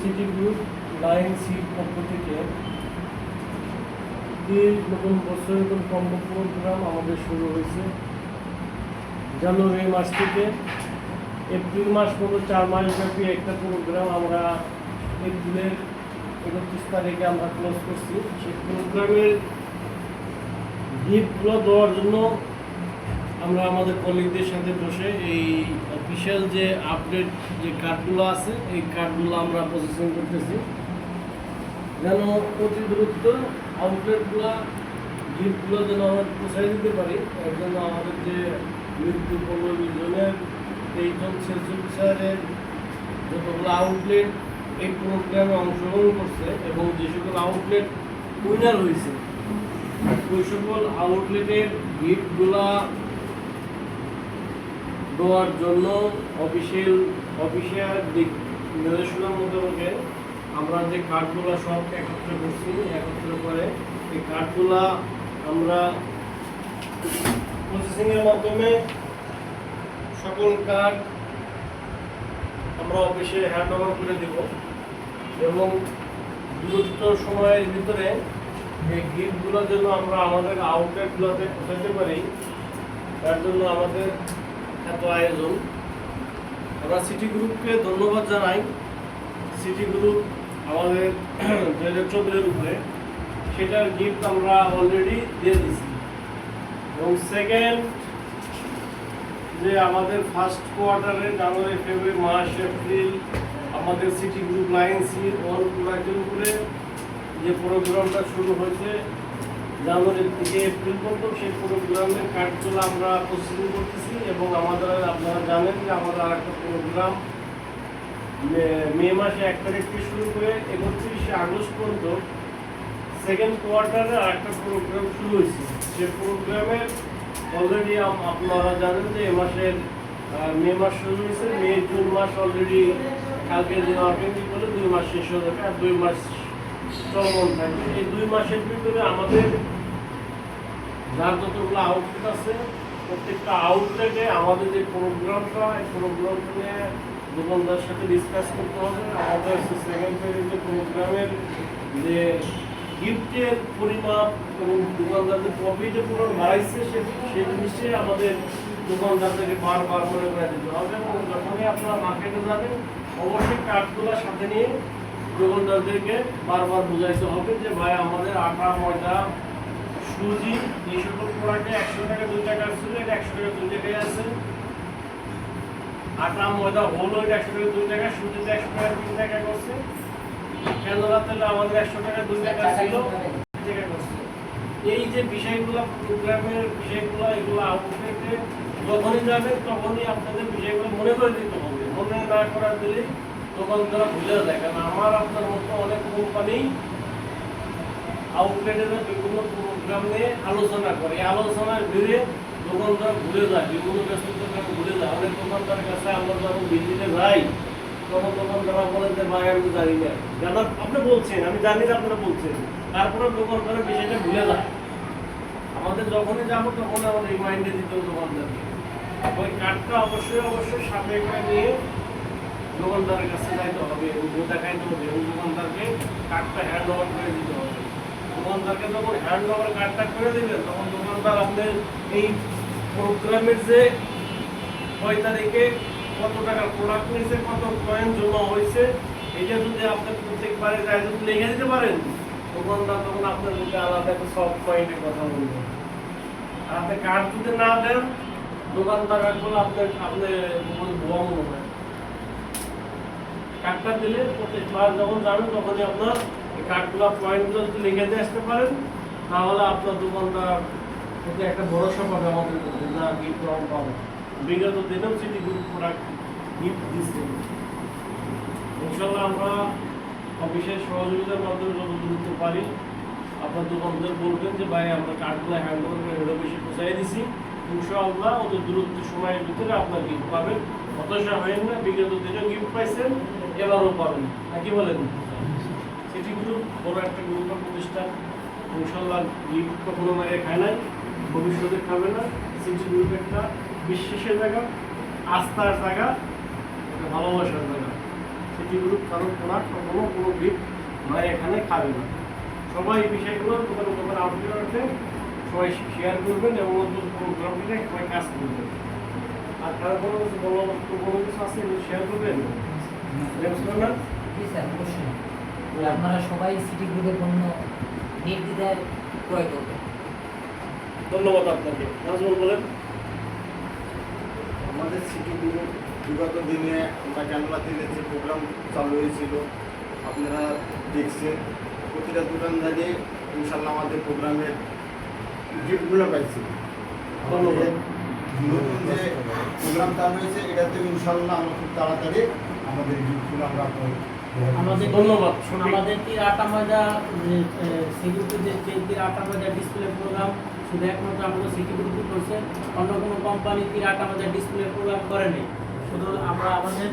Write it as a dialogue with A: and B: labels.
A: City group line seat পক্ষ থেকে নতুন বছরের নতুন কম্বো প্রোগ্রাম আমাদের শুরু হয়েছে জানুয়ারি মাস থেকে এপ্রিল মাস পর্যন্ত 4 মাস ব্যাপী একটা প্রোগ্রাম আমরা এপ্রিলের 31 তারিখে আমরা ক্লোজ করছি। সেই প্রোগ্রামের গিফটগুলো দেওয়ার জন্য আমরা আমাদের কলিগদের সাথে বসে এই অফিসিয়াল যে আপডেট যে কার্ডগুলো আছে এই কার্ডগুলো আমরা প্রসেসিং করতেছি যেন অতি দ্রুত আউটলেটগুলো গিফটগুলো যেন আমরা পৌঁছাই দিতে পারি। এর জন্য আমাদের যে মৃত্যু 15-20 জনের 23 জন সেলস অফিসারের যতগুলো আউটলেট এই প্রোগ্রামে অংশগ্রহণ করছে এবং যে সকল আউটলেট উইনার হয়েছে ওই সকল আউটলেটের গিফটগুলা দেওয়ার জন্য অফিসিয়াল দিক নির্দেশনা মোতাবেক আমরা যে কার্ডগুলো সব একত্রে করছি, একত্রে করে এই কার্ডগুলা আমরা প্রসেসিংয়ের মাধ্যমে সকল কার্ড আমরা অফিসে হ্যান্ড ওভার করে দেব এবং দ্রুত সময়ের ভিতরে এই গিফটগুলোর জন্য আমরা আমাদের আউটলেটগুলোতে পৌঁছাতে পারি। তার জন্য আমাদের এত আয়োজন। আমরা সিটি গ্রুপকে ধন্যবাদ জানাই। সিটি গ্রুপ আমাদের যে চৌধুরীর উপরে সেটার গিফট আমরা অলরেডি দিয়ে দিচ্ছি এবং সেকেন্ড যে আমাদের ফার্স্ট কোয়ার্টারে জানুয়ারি ফেব্রুয়ারি মার্চ এপ্রিল আমাদের city group line C all প্রোডাক্টের উপরে যে প্রোগ্রামটা শুরু হয়েছে জানুয়ারি থেকে এপ্রিল পর্যন্ত সেই প্রোগ্রামের কার্ডগুলো আমরা প্রসেসিং করতেছি এবং আমাদের আপনারা জানেন যে আমাদের আরেকটা প্রোগ্রাম মে মাসে 1 তারিখ থেকে শুরু করে 31 আগস্ট পর্যন্ত সেকেন্ড কোয়ার্টারে আরেকটা প্রোগ্রাম শুরু হয়েছে। সেই প্রোগ্রামের অলরেডি আপনারা জানেন যে এ মাসের মে মাস শুরু হয়েছে, মে জুন মাস অলরেডি কালকে দিন অর্গানিক করে 2 মাস শেষ হয়ে যাবে আর 2 মাস চলমান থাকবে। এই 2 মাসের ভিতরে আমাদের যার যতগুলো আউটলেট আছে প্রত্যেকটা আউটলেটে আমাদের যে প্রোগ্রামটা এই প্রোগ্রামটা নিয়ে দোকানদার সাথে ডিসকাস করতে হবে। আমাদের সেকেন্ড ফেজের যে প্রোগ্রামের যে গিফটের পরিমাপ এবং দোকানদারদের প্রফিটের পরিমাণ বাড়াইছে সেই জিনিসে আমাদের দোকানদারদেরকে বারবার করে দিতে হবে এবং যখনই আপনারা মার্কেটে যাবেন অবশ্যই কার্ডগুলোর সাথে নিয়ে দোকানদারদেরকে বারবার বোঝাইতে হবে যে ভাই আমাদের আটা ময়দা সুজি এই সকল প্রোডাক্টে 100 টাকা 2 টাকা ছিল, এটা 100 টাকা 2 টাকায় আছে। আটা ময়দা হোল ওয়েট 100 টাকা 2 টাকা, সুজিতে 100 টাকা 3 টাকা করছে। কেনরা তেলে আমাদের 100 টাকা 2 টাকা ছিল, 3 টাকা করছে। এই যে বিষয়গুলো প্রোগ্রামের বিষয়গুলো এগুলো আউটলেটে যখনই যাবেন তখনই আপনাদের বিষয়গুলো মনে করে দিতে হবে। মনে না করা দিলে দোকানদারা ভুলে যায়। কারণ আমার আপনার মতো অনেক কোম্পানি আউটলেটে বিভিন্ন প্রোগ্রাম নিয়ে আলোচনা করে, এই আলোচনার ভিড়ে দোকানদার ভুলে যায়, বিভিন্ন ব্যস্ততার কারণে ভুলে যায়। অনেক দোকানদারের কাছে আমরা যখন ভিজিটে যাই তখন দোকানদারা বলেন যে ভাই আমি জানি না, জানার আপনি বলছেন আমি জানি না আপনারা বলছেন, তারপরে দোকানদারের বিষয়টা ভুলে যায়। আমাদের যখনই যাবো তখন আমাদের রিমাইন্ডে দিতে হবে দোকানদারকে। ওই কার্ডটা অবশ্যই সাথে করে নিয়ে দোকানদারের কাছে যাইতে হবে এবং দেখাইতে হবে এবং দোকানদারকে কার্ডটা হ্যান্ড ওভার করে দিতে হবে। দোকানদারকে যখন হ্যান্ড ওভার কার্ডটা করে দেবেন তখন দোকানদার আপনার এই প্রোগ্রামের যে 6 তারিখে কত টাকার প্রোডাক্ট নিয়েছে, কত কয়েন জমা হয়েছে, এটা যদি আপনার প্রত্যেকবারে যায় যদি লিখে দিতে পারেন দোকানদার তখন আপনার মধ্যে আলাদা একটা সব পয়েন্টের কথা বলবেন। আর আপনি কার্ড যদি না দেন দোকানদার রাখলে আপনার ভুয়া মনে হয়। কার্ডটা দিলে প্রত্যেকবার যখন যাবেন তখনই আপনার এই কার্ডগুলো পয়েন্টগুলো যদি লিখে দিয়ে আসতে পারেন তাহলে আপনার দোকানদার প্রতি একটা ভরসা পাবে আমাদের মধ্যে না গিফট রং পাবো। বিগত দিনেও সিটি গ্রুপ প্রোডাক্ট গিফট দিচ্ছে। ইনশাল্লাহ আমরা অফিসের সহযোগিতার মাধ্যমে যত দ্রুত পারি আপনার দোকানদার বলবেন যে ভাই আমরা কার্ডগুলো হ্যান্ড ওভার করে হেড অফিসে পৌঁছাই দিছি, ইনশাআল্লাহ অত দ্রুত সময়ের ভিতরে আপনার গিফট পাবেন। হতাশা হবেন না, বিগত দিনেও গিফট পাইছেন এবারও পাবেন। নাকি বলেন? সিটি গ্রুপ বড় একটা গ্রুপ প্রতিষ্ঠান, ইনশাআল্লাহ গিফট কখনো মারে খায় নাই, ভবিষ্যতে খাবে না। সিটি গ্রুপ একটা বিশ্বাসের জায়গা, আস্থার জায়গা, একটা ভালোবাসার জায়গা। সিটি গ্রুপ কারো প্রোডাক্ট বা কোনো গিফট ভাই এখানে খাবে না। সবাই এই বিষয়গুলো দোকানে আপডেট আছে, সবাই শেয়ার করবেন এবং প্রোগ্রামটিতে সবাই কাজ করবেন। আর কারো কোনো কিছু কোনো কিছু আছে শেয়ার করবেন না?
B: জি স্যার, অবশ্যই। আপনারা সবাই সিটি গ্রুপের পণ্য নির্দ্বিধায় ক্রয় করবেন।
A: ধন্যবাদ আপনাকে। নাজমুল বলেন।
C: আমাদের সিটি গ্রুপ বিগত দিনে আমরা জানুয়ারিতে যে প্রোগ্রাম চালু হয়েছিল আপনারা দেখছেন, প্রতিটা দোকানদারি ইনশাল্লাহ আমাদের প্রোগ্রামের গিফটগুলো পাইছি।
A: ধন্যবাদ।
C: নতুন যে প্রোগ্রাম চালু হয়েছে এটাতে ইনশাল্লাহ আমরা খুব তাড়াতাড়ি আমাদের গিফটগুলো আমরা
D: আমাদের
A: ধন্যবাদ।
D: আমাদের তীর আটা ময়দা সিকিউরিটি যে তীর আটা ময়দা ডিসপ্লে প্রোগ্রাম শুধু একমাত্র আমাদের সিকিউরিটি করছে, অন্য কোনো কোম্পানি তীর আটা ময়দা ডিসপ্লে প্রোগ্রাম করেনি। শুধু আমরা আমাদের